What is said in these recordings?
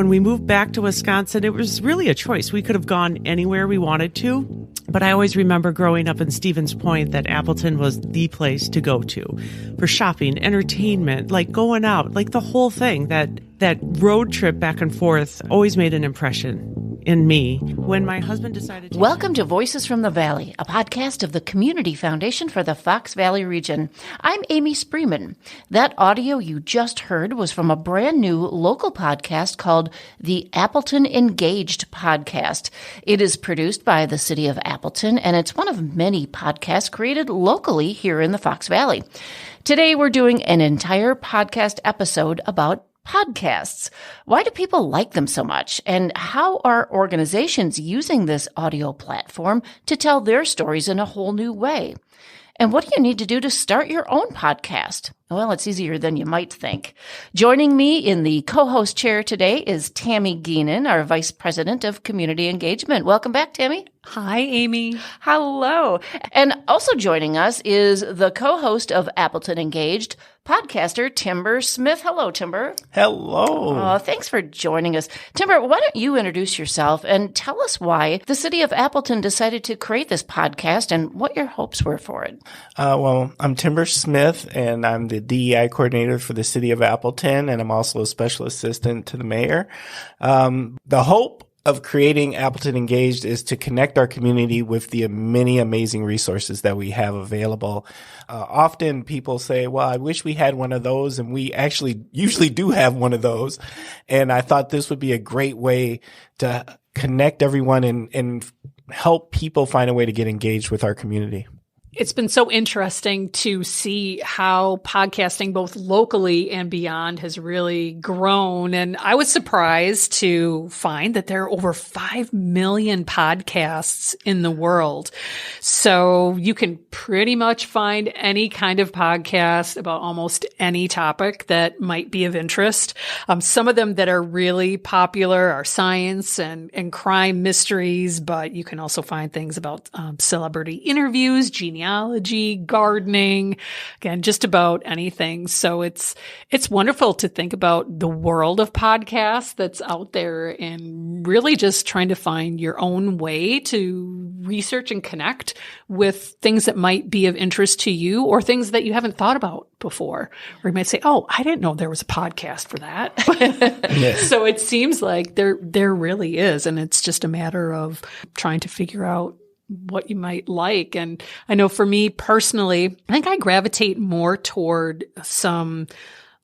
when we moved back to Wisconsin, it was really a choice. We could have gone anywhere we wanted to, but I always remember growing up in Stevens Point that Appleton was the place to go to for shopping, entertainment, like going out, like the whole thing. That road trip back and forth always made an impression in me. When my husband decided to... Welcome to Voices from the Valley, a podcast of the Community Foundation for the Fox Valley region. I'm Amy Spreeman. That audio you just heard was from a brand new local podcast called the Appleton Engaged Podcast. It is produced by the city of Appleton, and it's one of many podcasts created locally here in the Fox Valley. Today, we're doing an entire podcast episode about podcasts. Why do people like them so much? And how are organizations using this audio platform to tell their stories in a whole new way? And what do you need to do to start your own podcast? Well, it's easier than you might think. Joining me in the co-host chair today is Tammy Geenan, our Vice President of Community Engagement. Welcome back, Tammy. Hi, Amy. Hello. And also joining us is the co-host of Appleton Engaged, podcaster Timber Smith. Hello, Timber. Hello. Thanks for joining us. Timber, why don't you introduce yourself and tell us why the city of Appleton decided to create this podcast and what your hopes were for it? Well, I'm Timber Smith, and I'm the DEI coordinator for the city of Appleton, and I'm also a special assistant to the mayor. The hope of creating Appleton Engaged is to connect our community with the many amazing resources that we have available. Often people say, well, I wish we had one of those, and we actually usually do have one of those. And I thought this would be a great way to connect everyone and help people find a way to get engaged with our community. It's been so interesting to see how podcasting, both locally and beyond, has really grown. And I was surprised to find that there are over 5 million podcasts in the world. So you can pretty much find any kind of podcast about almost any topic that might be of interest. Some of them that are really popular are science and crime mysteries, but you can also find things about celebrity interviews, genealogy, gardening, again, just about anything. So it's wonderful to think about the world of podcasts that's out there and really just trying to find your own way to research and connect with things that might be of interest to you or things that you haven't thought about before. Or you might say, oh, I didn't know there was a podcast for that. Yes. So it seems like there really is. And it's just a matter of trying to figure out what you might like. And I know for me personally, I think I gravitate more toward some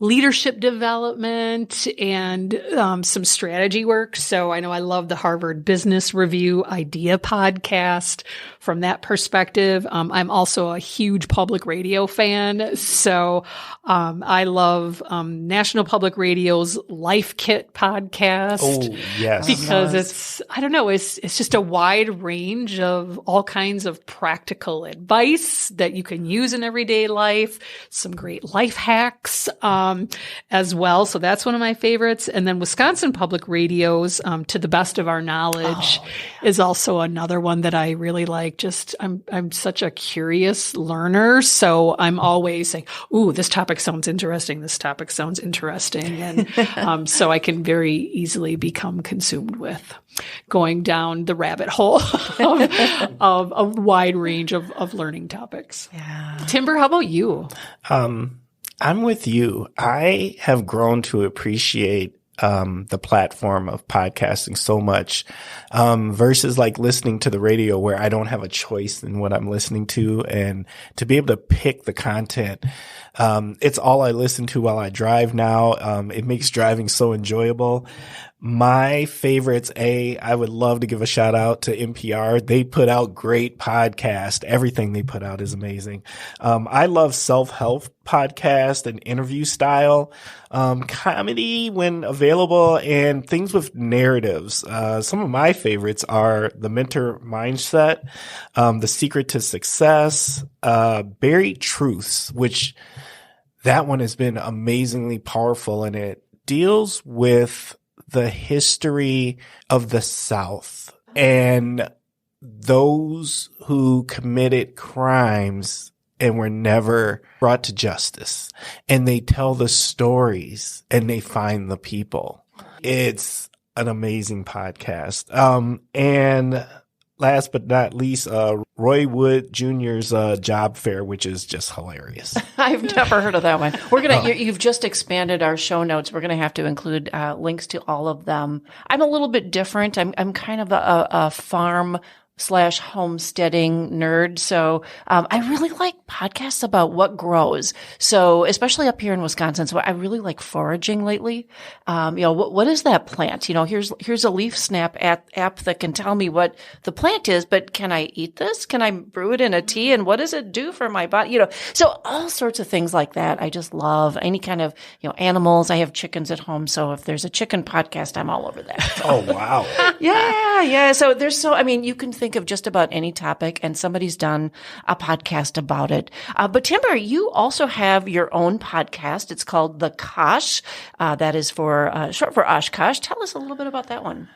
leadership development and some strategy work. So I know I love the Harvard Business Review Idea podcast from that perspective. I'm also a huge public radio fan. So I love National Public Radio's Life Kit podcast. Oh, yes. Because it's just a wide range of all kinds of practical advice that you can use in everyday life, some great life hacks as well. So that's one of my favorites. And then Wisconsin Public Radio's To the Best of Our Knowledge is also another one that I really like. Just I'm such a curious learner. So I'm always saying, ooh, this topic sounds interesting. This topic sounds interesting. And so I can very easily become consumed with going down the rabbit hole of a wide range of learning topics. Yeah. Timber, how about you? I'm with you. I have grown to appreciate the platform of podcasting so much versus like listening to the radio where I don't have a choice in what I'm listening to, and to be able to pick the content. It's all I listen to while I drive now. It makes driving so enjoyable. My favorites, I would love to give a shout out to NPR. They put out great podcasts. Everything they put out is amazing. I love self-help podcast and interview style, comedy when available, and things with narratives. Some of my favorites are The Mentor Mindset, The Secret to Success, Buried Truths, which that one has been amazingly powerful, and it deals with the history of the South and those who committed crimes and were never brought to justice. And they tell the stories and they find the people. It's an amazing podcast. And last but not least, Roy Wood Jr.'s Job Fair, which is just hilarious. I've never heard of that one. We're gonna. You've just expanded our show notes. We're gonna have to include links to all of them. I'm a little bit different. I'm kind of a farm / homesteading nerd. So, I really like podcasts about what grows. So, especially up here in Wisconsin. So I really like foraging lately. What is that plant? Here's a leaf snap app that can tell me what the plant is, but can I eat this? Can I brew it in a tea? And what does it do for my body? So all sorts of things like that. I just love any kind of, animals. I have chickens at home. So if there's a chicken podcast, I'm all over that. Oh, wow. Yeah. So you can think of just about any topic and somebody's done a podcast about it. But Timber, you also have your own podcast. It's called The Kosh. That is short for Oshkosh. Tell us a little bit about that one.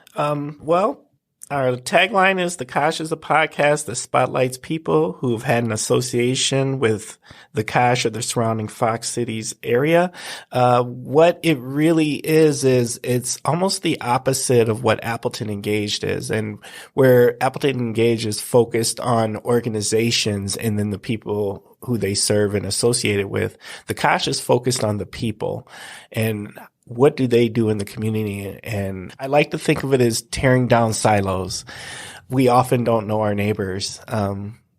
Well, our tagline is The Kosh is a podcast that spotlights people who've had an association with the Kosh or the surrounding Fox Cities area. What it really is it's almost the opposite of what Appleton Engaged is, and where Appleton Engaged is focused on organizations and then the people who they serve and associate it with. The Kosh is focused on the people and what do they do in the community? And I like to think of it as tearing down silos. We often don't know our neighbors,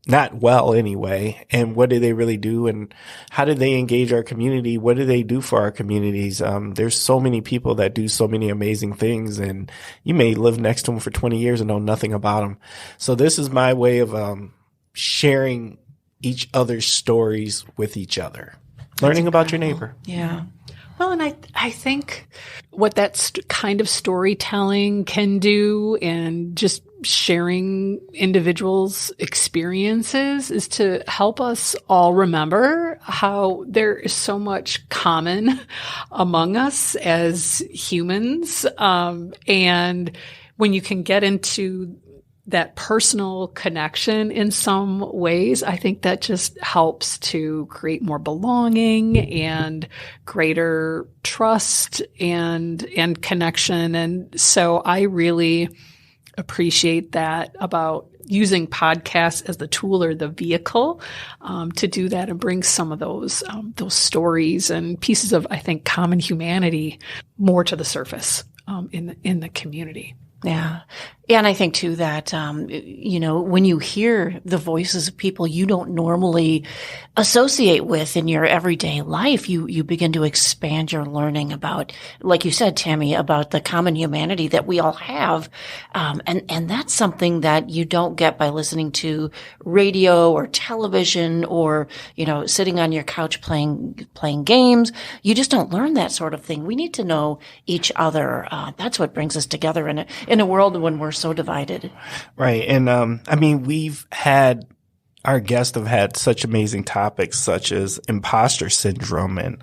not well anyway. And what do they really do? And how do they engage our community? What do they do for our communities? There's so many people that do so many amazing things, and you may live next to them for 20 years and know nothing about them. So this is my way of sharing each other's stories with each other, learning about your neighbor. Yeah. Well, and I think what that kind of storytelling can do and just sharing individuals' experiences is to help us all remember how there is so much common among us as humans. And when you can get into that personal connection in some ways, I think that just helps to create more belonging and greater trust and connection. And so I really appreciate that about using podcasts as the tool or the vehicle to do that and bring some of those stories and pieces of, I think, common humanity more to the surface in the community. Yeah. And I think too that, when you hear the voices of people you don't normally associate with in your everyday life, you begin to expand your learning about, like you said, Tammy, about the common humanity that we all have. And that's something that you don't get by listening to radio or television or, sitting on your couch playing games. You just don't learn that sort of thing. We need to know each other. That's what brings us together in a world when we're so divided. Right. And, our guests have had such amazing topics such as imposter syndrome and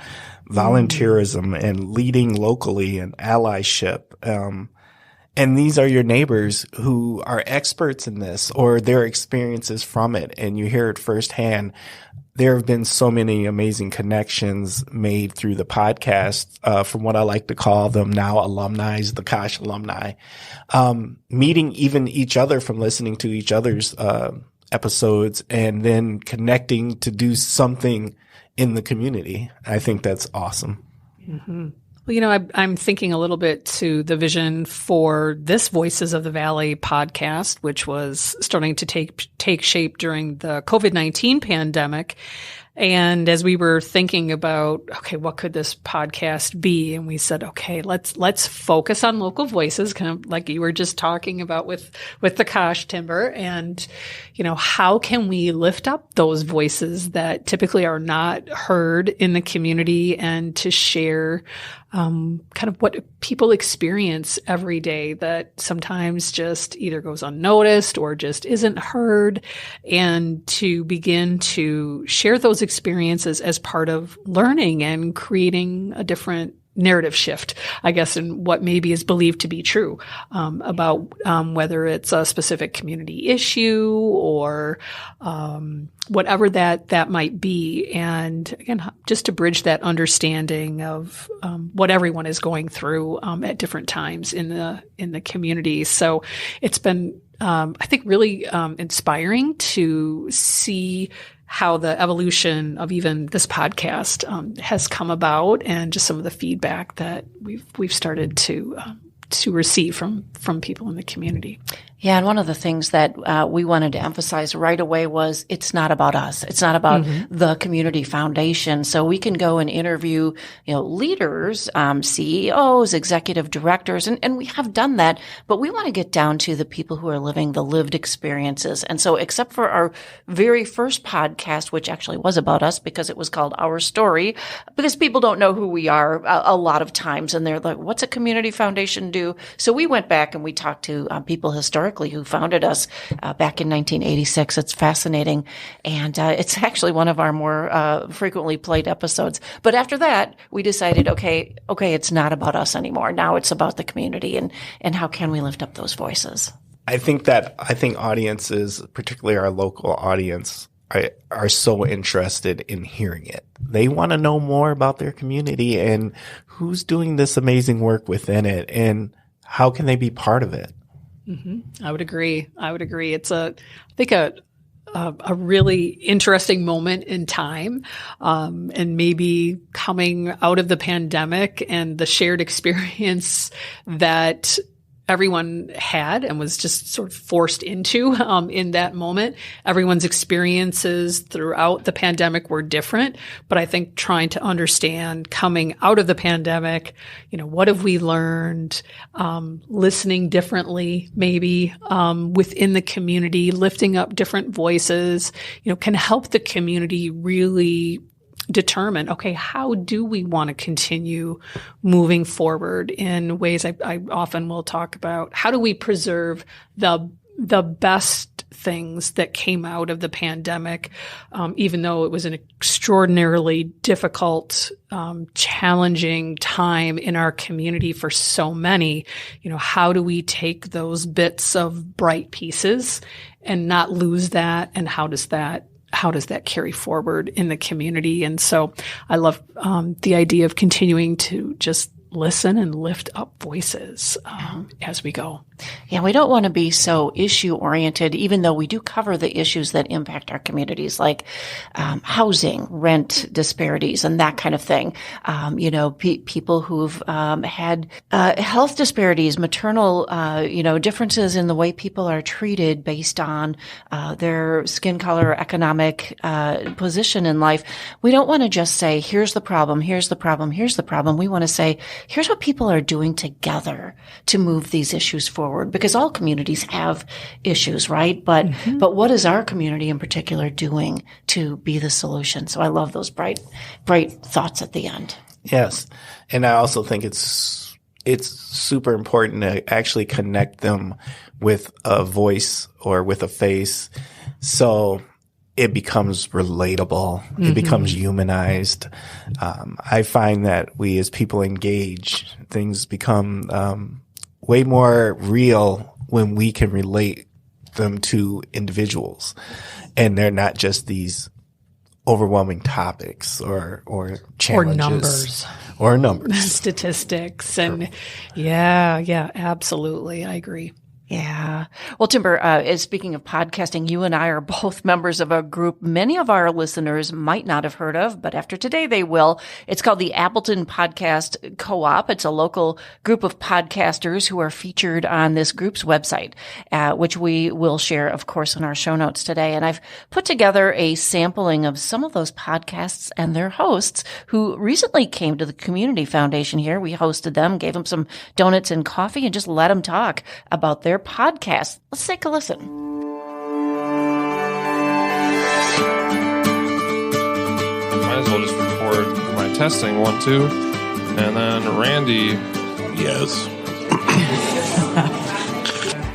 volunteerism and leading locally and allyship. And these are your neighbors who are experts in this or their experiences from it. And you hear it firsthand. There have been so many amazing connections made through the podcast, from what I like to call them now alumni, the Kosh alumni, meeting even each other from listening to each other's episodes and then connecting to do something in the community. I think that's awesome. Mm-hmm. Well, I'm thinking a little bit to the vision for this Voices of the Valley podcast, which was starting to take shape during the COVID-19 pandemic. And as we were thinking about, okay, what could this podcast be? And we said, okay, let's focus on local voices, kind of like you were just talking about with the Kosh Timber. And, how can we lift up those voices that typically are not heard in the community and to share kind of what people experience every day that sometimes just either goes unnoticed or just isn't heard, and to begin to share those experiences as part of learning and creating a different narrative shift, I guess, in what maybe is believed to be true about whether it's a specific community issue or whatever that might be. And again, just to bridge that understanding of what everyone is going through at different times in the community. So it's been, I think, really inspiring to see how the evolution of even this podcast has come about, and just some of the feedback that we've started to receive from people in the community. Yeah, and one of the things that we wanted to emphasize right away was it's not about us. It's not about the Community Foundation. So we can go and interview, leaders, CEOs, executive directors, and we have done that. But we want to get down to the people who are living the lived experiences. And so, except for our very first podcast, which actually was about us because it was called Our Story, because people don't know who we are a lot of times, and they're like, "What's a Community Foundation do?" So we went back and we talked to people historically who founded us back in 1986. It's fascinating. And it's actually one of our more frequently played episodes. But after that, we decided, okay, it's not about us anymore. Now it's about the community, and how can we lift up those voices? I think audiences, particularly our local audience, are so interested in hearing it. They want to know more about their community and who's doing this amazing work within it, and how can they be part of it. Mm-hmm. I would agree. It's I think a really interesting moment in time, and maybe coming out of the pandemic and the shared experience that everyone had and was just sort of forced into in that moment. Everyone's experiences throughout the pandemic were different, but I think trying to understand coming out of the pandemic, what have we learned, listening differently, maybe within the community, lifting up different voices, can help the community really determine, okay, how do we want to continue moving forward in ways I often will talk about? How do we preserve the best things that came out of the pandemic, even though it was an extraordinarily difficult, challenging time in our community for so many? How do we take those bits of bright pieces and not lose that? And how does that carry forward in the community? And so I love the idea of continuing to just listen and lift up voices as we go. Yeah, we don't want to be so issue-oriented, even though we do cover the issues that impact our communities, like housing, rent disparities, and that kind of thing. People who've had health disparities, maternal, differences in the way people are treated based on their skin color, economic position in life. We don't want to just say, here's the problem, here's the problem, here's the problem. We want to say, here's what people are doing together to move these issues forward, because all communities have issues, right? But what is our community in particular doing to be the solution? So I love those bright thoughts at the end. Yes. And I also think it's super important to actually connect them with a voice or with a face, so it becomes relatable. It becomes humanized. I find that we as people engage, things become way more real when we can relate them to individuals, and they're not just these overwhelming topics or challenges or numbers, statistics. And yeah, absolutely. I agree. Yeah. Well, Timber, speaking of podcasting, you and I are both members of a group many of our listeners might not have heard of, but after today they will. It's called the Appleton Podcast Co-op. It's a local group of podcasters who are featured on this group's website, which we will share, of course, in our show notes today. And I've put together a sampling of some of those podcasts and their hosts who recently came to the Community Foundation here. We hosted them, gave them some donuts and coffee, and just let them talk about their podcast. Let's take a listen. Might as well just record my testing 1, 2, and then Randy. Yes.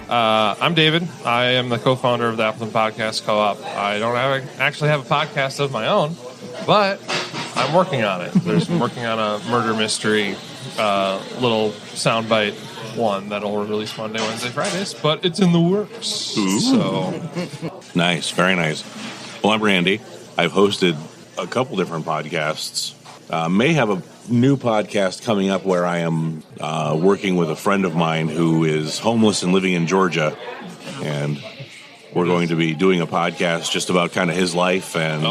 I'm David. I am the co-founder of the Appleton Podcast Co-op. I don't actually have a podcast of my own, but I'm working on it. I'm working on a murder mystery little soundbite one that'll release Monday, Wednesday, Fridays, but it's in the works. Ooh. So Nice, very nice. Well, I'm Randy. I've hosted a couple different podcasts. May have a new podcast coming up where I am working with a friend of mine who is homeless and living in Georgia, and we're going to be doing a podcast just about kind of his life. And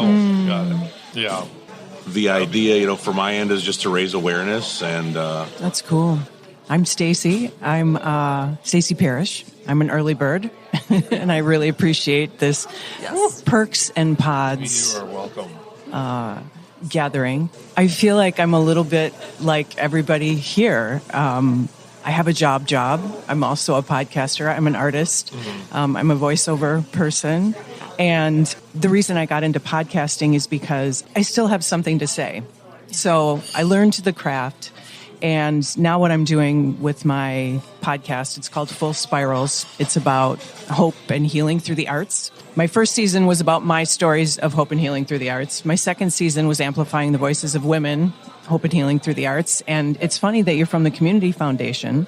got it. Yeah. the idea, for my end is just to raise awareness. And That's cool. I'm Stacy. I'm Stacy Parrish. I'm an early bird, and I really appreciate this Perks and Pods You are welcome. gathering. I feel like I'm a little bit like everybody here. I have a job. I'm also a podcaster. I'm an artist. I'm a voiceover person. And the reason I got into podcasting is because I still have something to say. So I learned the craft. And now what I'm doing with my podcast, it's called Full Spirals. It's about hope and healing through the arts. My first season was about my stories of hope and healing through the arts. My second season was amplifying the voices of women, hope and healing through the arts. And it's funny that you're from the Community Foundation,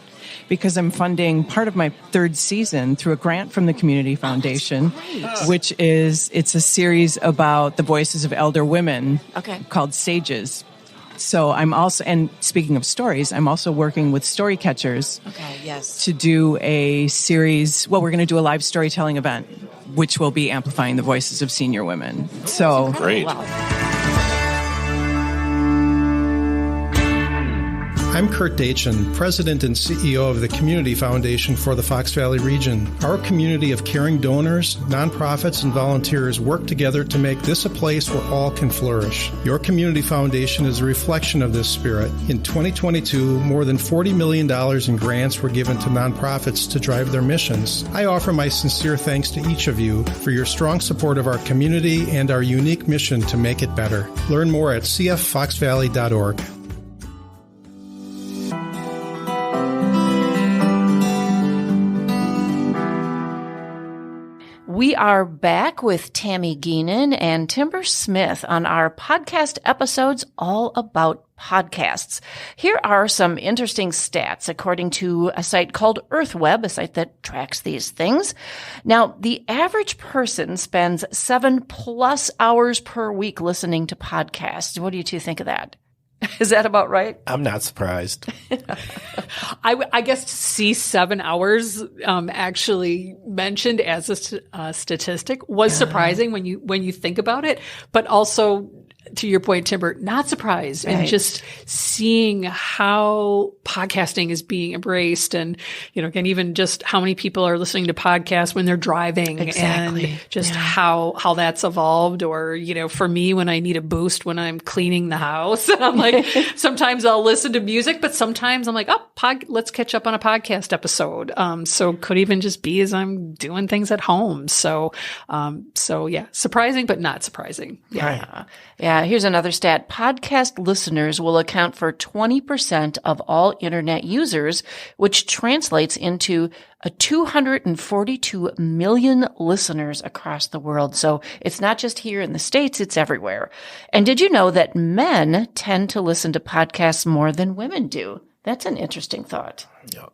because I'm funding part of my third season through a grant from the Community Foundation, it's a series about the voices of elder women called Sages. So I'm also, and speaking of stories, I'm also working with Story Catchers to do a series. Well, we're going to do a live storytelling event, which will be amplifying the voices of senior women. So great. I'm Kurt Dachin, President and CEO of the Community Foundation for the Fox Valley region. Our community of caring donors, nonprofits, and volunteers work together to make this a place where all can flourish. Your Community Foundation is a reflection of this spirit. In 2022, more than $40 million in grants were given to nonprofits to drive their missions. I offer my sincere thanks to each of you for your strong support of our community and our unique mission to make it better. Learn more at cffoxvalley.org. We are back with Tammy Geenan and Timber Smith on our podcast episodes all about podcasts. Here are some interesting stats according to a site called EarthWeb, a site that tracks these things. Now, the average person spends 7+ hours per week listening to podcasts. What do you two think of that? Is that about right? I'm not surprised. I guess to see 7 hours actually mentioned as a statistic was surprising when you think about it, but also, to your point, Timber, not surprised. Right. And just seeing how podcasting is being embraced, and, again, even just how many people are listening to podcasts when they're driving, and just how that's evolved. Or, for me, when I need a boost when I'm cleaning the house, I'm like, sometimes I'll listen to music, but sometimes I'm like, let's catch up on a podcast episode. So could even just be as I'm doing things at home. So yeah, surprising, but not surprising. Yeah. Yeah, here's another stat. Podcast listeners will account for 20% of all internet users, which translates into 242 million listeners across the world. So it's not just here in the States, it's everywhere. And did you know that men tend to listen to podcasts more than women do? That's an interesting thought.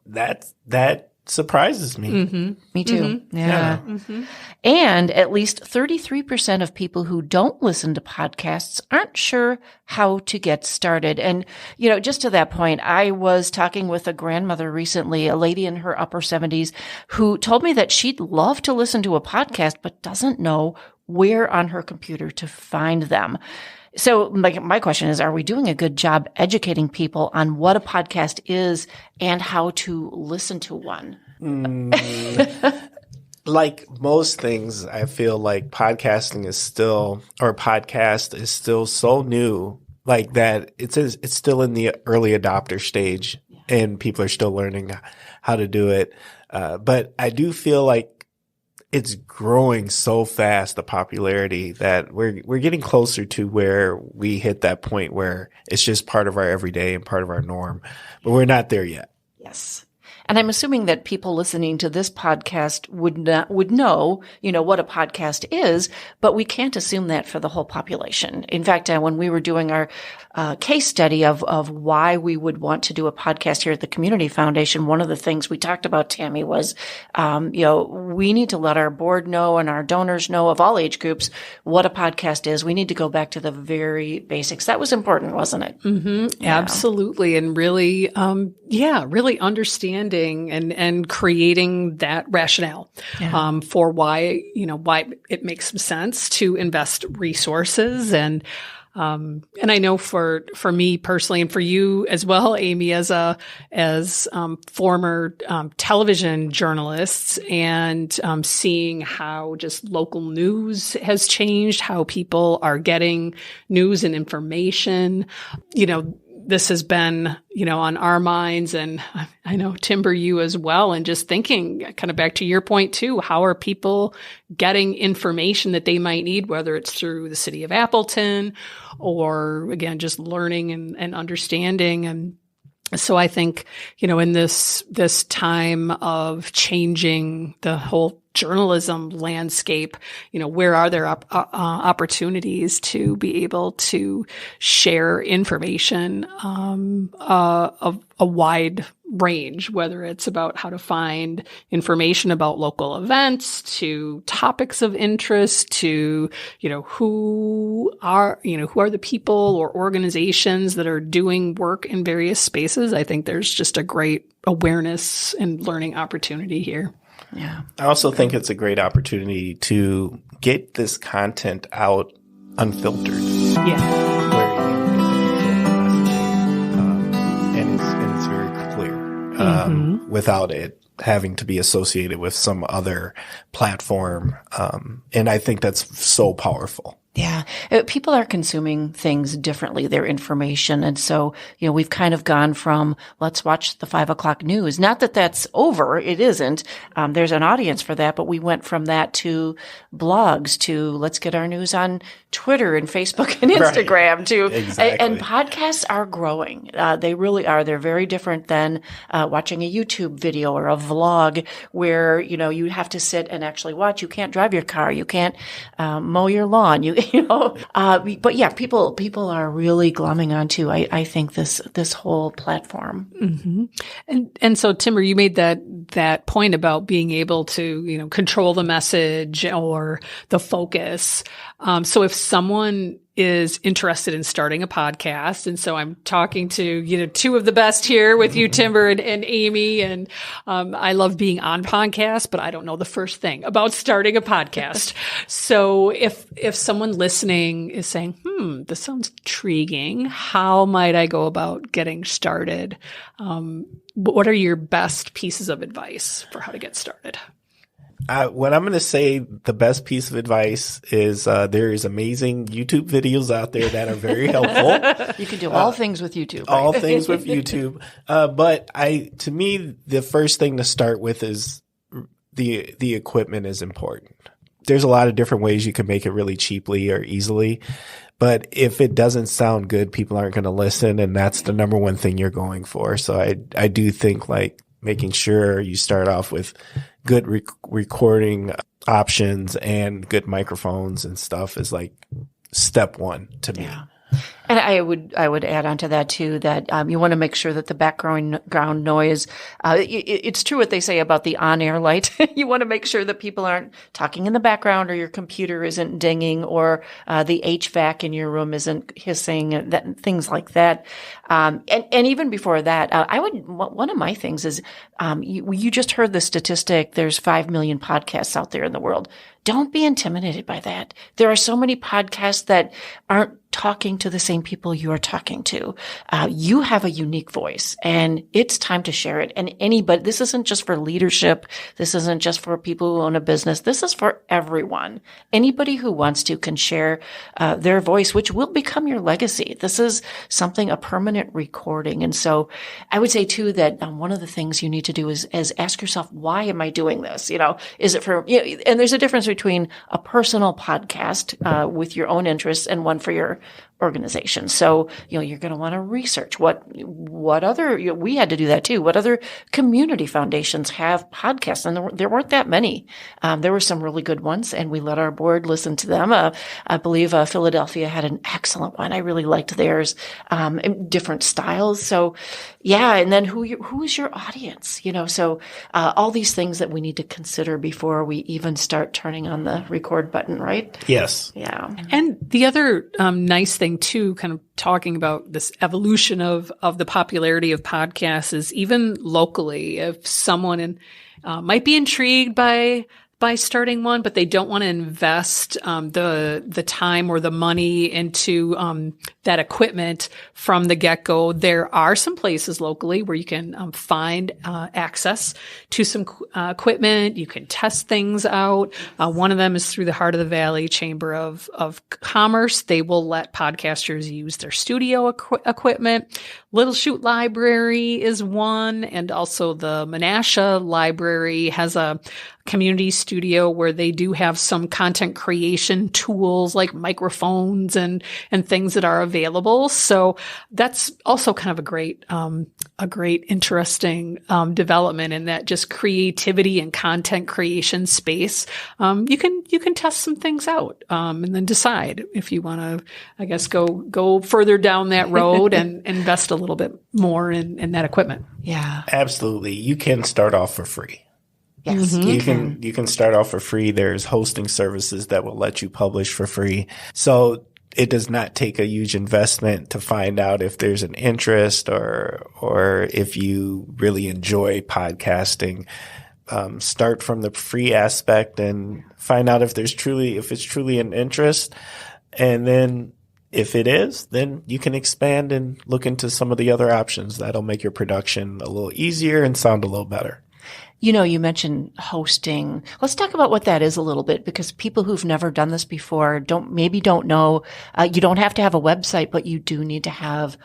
That surprises me. Mm-hmm. Me too. Mm-hmm. Yeah. Mm-hmm. And at least 33% of people who don't listen to podcasts aren't sure how to get started. And, just to that point, I was talking with a grandmother recently, a lady in her upper 70s, who told me that she'd love to listen to a podcast, but doesn't know where on her computer to find them. So my question is, are we doing a good job educating people on what a podcast is and how to listen to one? Like most things, I feel like podcast is still so new, like that it's still in the early adopter stage, and people are still learning how to do it. But I do feel like it's growing so fast, the popularity, that we're getting closer to where we hit that point where it's just part of our everyday and part of our norm, but we're not there yet. Yes. And I'm assuming that people listening to this podcast would know, what a podcast is, but we can't assume that for the whole population. In fact, when we were doing our case study of why we would want to do a podcast here at the Community Foundation, one of the things we talked about, Tammy, was, we need to let our board know and our donors know of all age groups what a podcast is. We need to go back to the very basics. That was important, wasn't it? Mm-hmm. Yeah. Absolutely. And really, really understanding and creating that rationale, for why it makes some sense to invest resources. And I know for me personally, and for you as well, Amy, as former television journalists, and seeing how just local news has changed, how people are getting news and information, this has been, on our minds, and I know, Timber, you as well, and just thinking kind of back to your point too, how are people getting information that they might need, whether it's through the city of Appleton or, again, just learning and understanding. And so I think, in this time of changing the whole journalism landscape, where are there opportunities to be able to share information of a wide range, whether it's about how to find information about local events, to topics of interest, to who are the people or organizations that are doing work in various spaces. I think there's just a great awareness and learning opportunity here. Yeah. I also think it's a great opportunity to get this content out unfiltered. Yeah. Where you and it's very clear, without it having to be associated with some other platform. And I think that's so powerful. Yeah. People are consuming things differently, their information. And so, we've kind of gone from let's watch the 5:00 news. Not that that's over. It isn't. There's an audience for that, but we went from that to blogs, to let's get our news on Twitter and Facebook and Instagram, Exactly. And podcasts are growing. They really are. They're very different than watching a YouTube video or a vlog where, you have to sit and actually watch. You can't drive your car. You can't mow your lawn. But yeah, people are really glomming onto, I think, this whole platform. Mm-hmm. And so, Timber, you made that point about being able to, control the message or the focus. So if someone is interested in starting a podcast, and so I'm talking to, two of the best here with you, Timber and Amy, and I love being on podcasts, but I don't know the first thing about starting a podcast. So if someone listening is saying, this sounds intriguing, how might I go about getting started? What are your best pieces of advice for how to get started? What I'm going to say, the best piece of advice is there is amazing YouTube videos out there that are very helpful. You can do all things with YouTube. Right? All things with YouTube. But to me, the first thing to start with is the equipment is important. There's a lot of different ways you can make it really cheaply or easily. But if it doesn't sound good, people aren't going to listen. And that's the number one thing you're going for. So I do think making sure you start off with good recording options and good microphones and stuff is step one to me. Yeah. And I would add on to that too, that you want to make sure that the background noise, it's true what they say about the on-air light. You want to make sure that people aren't talking in the background, or your computer isn't dinging, or the HVAC in your room isn't hissing, things like that. And even before that, one of my things is, you just heard the statistic, there's 5 million podcasts out there in the world. Don't be intimidated by that. There are so many podcasts that aren't talking to the same people you are talking to. You have a unique voice, and it's time to share it. And anybody, this isn't just for leadership. This isn't just for people who own a business. This is for everyone. Anybody who wants to can share their voice, which will become your legacy. This is a permanent recording. And so I would say too that one of the things you need to do is ask yourself, why am I doing this? Is it for, and there's a difference between a personal podcast with your own interests and one for your organizations. So, you're going to want to research what other, we had to do that too. What other community foundations have podcasts? And there weren't that many. There were some really good ones, and we let our board listen to them. I believe Philadelphia had an excellent one. I really liked theirs. Different styles. So yeah. And then who is your audience? So all these things that we need to consider before we even start turning on the record button, right? Yes. Yeah. And the other nice thing too, kind of talking about this evolution of the popularity of podcasts, is even locally, if someone might be intrigued by starting one, but they don't want to invest the time or the money into that equipment from the get-go. There are some places locally where you can find access to some equipment. You can test things out. One of them is through the Heart of the Valley Chamber of Commerce. They will let podcasters use their studio equipment. Little Chute Library is one, and also the Menasha Library has a community studio where they do have some content creation tools like microphones and things that are available. So that's also kind of a great interesting development in that just creativity and content creation space. You can test some things out and then decide if you want to, I guess, go further down that road and invest a little bit more in that equipment. Yeah, absolutely. You can start off for free. Yes, you can start off for free. There's hosting services that will let you publish for free. So it does not take a huge investment to find out if there's an interest or if you really enjoy podcasting. Start from the free aspect and find out if it's truly an interest. And then if it is, then you can expand and look into some of the other options. That'll make your production a little easier and sound a little better. You mentioned hosting. Let's talk about what that is a little bit, because people who've never done this before don't know. You don't have to have a website, but you do need to have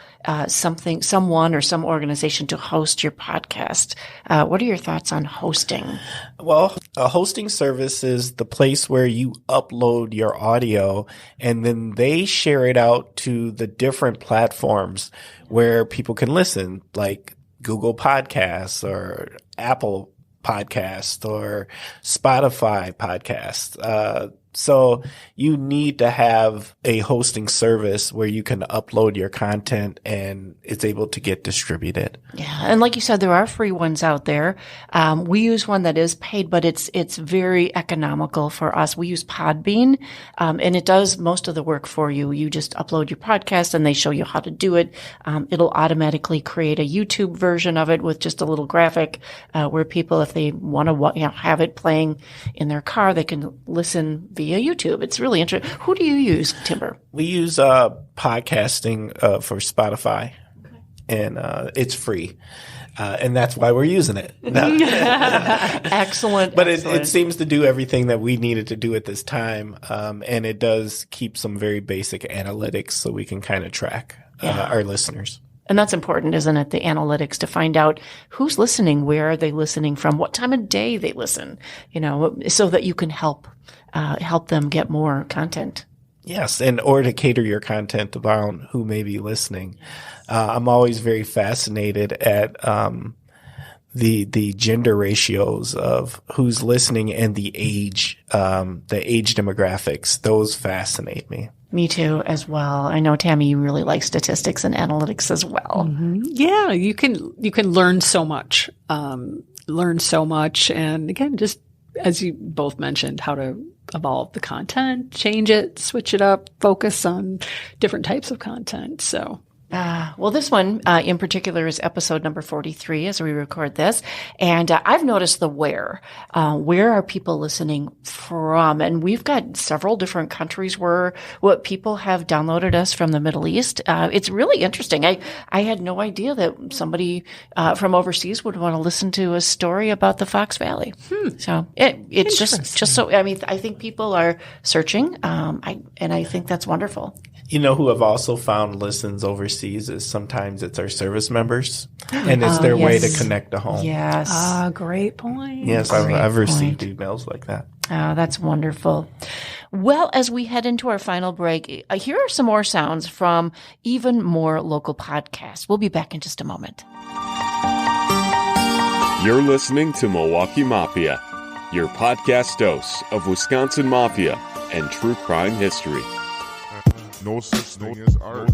someone or some organization to host your podcast. What are your thoughts on hosting? Well, a hosting service is the place where you upload your audio and then they share it out to the different platforms where people can listen, like Google Podcasts or Apple Podcast or Spotify Podcast. So you need to have a hosting service where you can upload your content and it's able to get distributed. Yeah. And like you said, there are free ones out there. We use one that is paid, but it's very economical for us. We use Podbean, and it does most of the work for you. You just upload your podcast and they show you how to do it. It'll automatically create a YouTube version of it with just a little graphic, where people, if they want to have it playing in their car, they can listen via YouTube. It's really interesting. Who do you use, Timber? We use podcasting for Spotify, and it's free. And that's why we're using it. Excellent. But it seems to do everything that we needed to do at this time. And it does keep some very basic analytics so we can kind of track our listeners. And that's important, isn't it? The analytics to find out who's listening, where are they listening from, what time of day they listen, so that you can help them get more content. Yes, or to cater your content around who may be listening. I'm always very fascinated at the gender ratios of who's listening and the age demographics. Those fascinate me. Me too, as well. I know, Tammy, you really like statistics and analytics as well. Mm-hmm. Yeah, you can learn so much. And again, just as you both mentioned, how to evolve the content, change it, switch it up, focus on different types of content. So. Well, this one in particular is episode number 43 as we record this. And I've noticed the where. Where are people listening from? And we've got several different countries where what people have downloaded us from the Middle East. It's really interesting. I had no idea that somebody from overseas would want to listen to a story about the Fox Valley. So it's just so, I think people are searching. And I think that's wonderful. Who have also found listens overseas is sometimes it's our service members, and it's their way to connect to home. Yes. Great point. Yes, I've received emails like that. Oh, that's wonderful. Well, as we head into our final break, here are some more sounds from even more local podcasts. We'll be back in just a moment. You're listening to Milwaukee Mafia, your podcast dose of Wisconsin Mafia and true crime history. No such thing as art.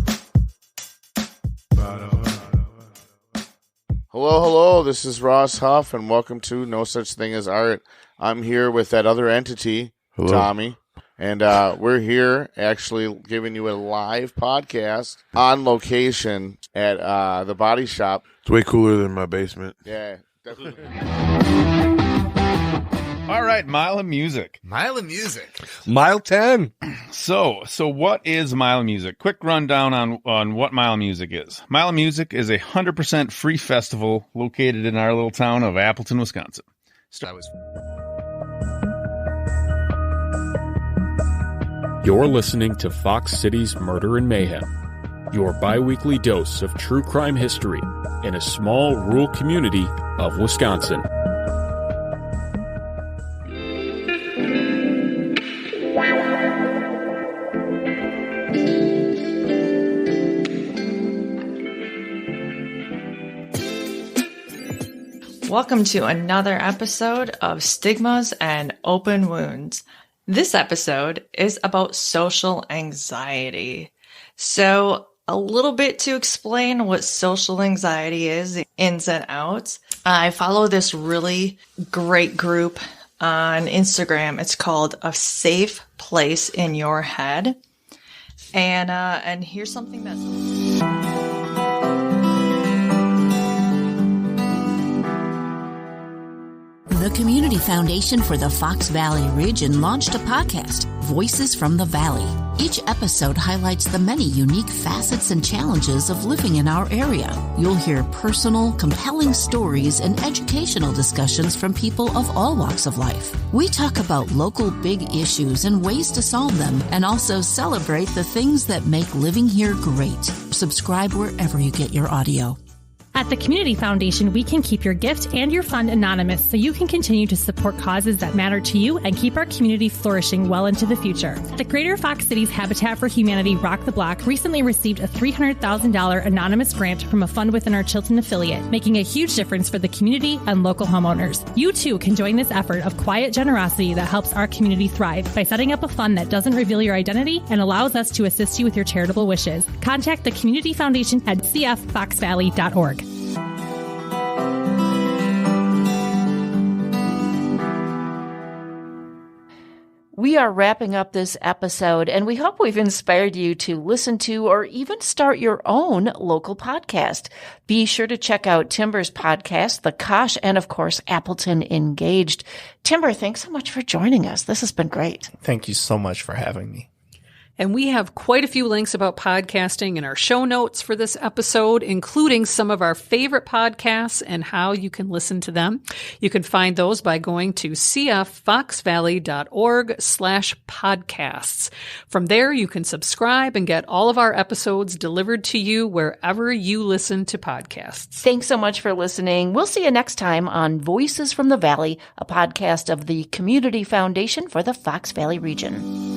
Hello, this is Ross Huff, and welcome to No Such Thing as Art. I'm here with that other entity, Tommy, and we're here actually giving you a live podcast on location at the Body Shop. It's way cooler than my basement. Yeah, definitely. All right, Mile of Music. Mile of Music. Mile 10. So what is Mile of Music? Quick rundown on what Mile of Music is. Mile of Music is a 100% free festival located in our little town of Appleton, Wisconsin. You're listening to Fox Cities Murder and Mayhem, your bi-weekly dose of true crime history in a small rural community of Wisconsin. Welcome to another episode of Stigmas and Open Wounds. This episode is about social anxiety. So, a little bit to explain what social anxiety is, the ins and outs. I follow this really great group on Instagram. It's called A Safe Place in Your Head. And here's something that's... The Community Foundation for the Fox Valley region launched a podcast, Voices from the Valley. Each episode highlights the many unique facets and challenges of living in our area. You'll hear personal, compelling stories and educational discussions from people of all walks of life. We talk about local big issues and ways to solve them, and also celebrate the things that make living here great. Subscribe wherever you get your audio. At the Community Foundation, we can keep your gift and your fund anonymous so you can continue to support causes that matter to you and keep our community flourishing well into the future. The Greater Fox Cities Habitat for Humanity Rock the Block recently received a $300,000 anonymous grant from a fund within our Chilton affiliate, making a huge difference for the community and local homeowners. You too can join this effort of quiet generosity that helps our community thrive by setting up a fund that doesn't reveal your identity and allows us to assist you with your charitable wishes. Contact the Community Foundation at cffoxvalley.org. We are wrapping up this episode, and we hope we've inspired you to listen to or even start your own local podcast. Be sure to check out Timber's podcast, The Kosh, and of course, Appleton Engaged. Timber, thanks so much for joining us. This has been great. Thank you so much for having me. And we have quite a few links about podcasting in our show notes for this episode, including some of our favorite podcasts and how you can listen to them. You can find those by going to cffoxvalley.org/podcasts. From there, you can subscribe and get all of our episodes delivered to you wherever you listen to podcasts. Thanks so much for listening. We'll see you next time on Voices from the Valley, a podcast of the Community Foundation for the Fox Valley region.